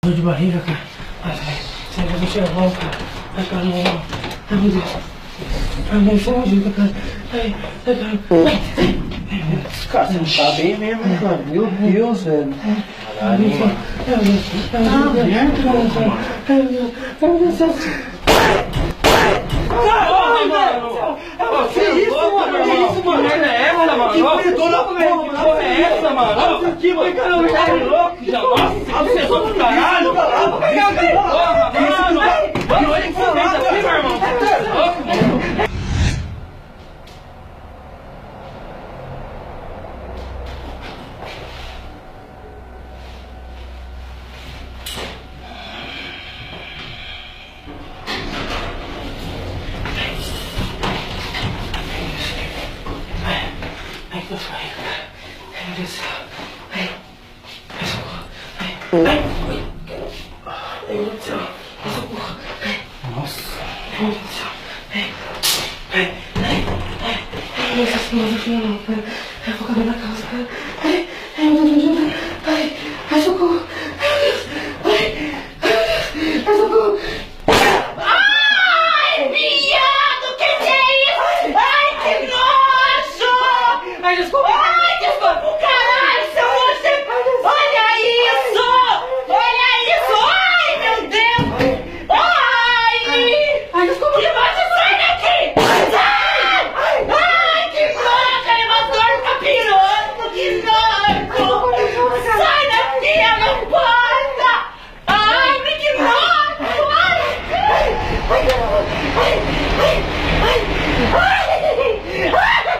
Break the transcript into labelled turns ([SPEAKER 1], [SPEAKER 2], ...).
[SPEAKER 1] dor de barriga, cara. Ai, sério, eu vou tirar a bola, cara. Ai, cara, não. Ai, meu Deus. Ai, meu Deus, você me ajuda, cara. Ai, cara.
[SPEAKER 2] Cara, você não tá bem mesmo, cara. Meu Deus, velho.
[SPEAKER 1] Caralho, mano.
[SPEAKER 2] Que isso, mano? Que isso, mano? Que merda é essa, mano? Que porra é essa, mano? Que caramba, tá louco já? Nossa, que sessão do caralho.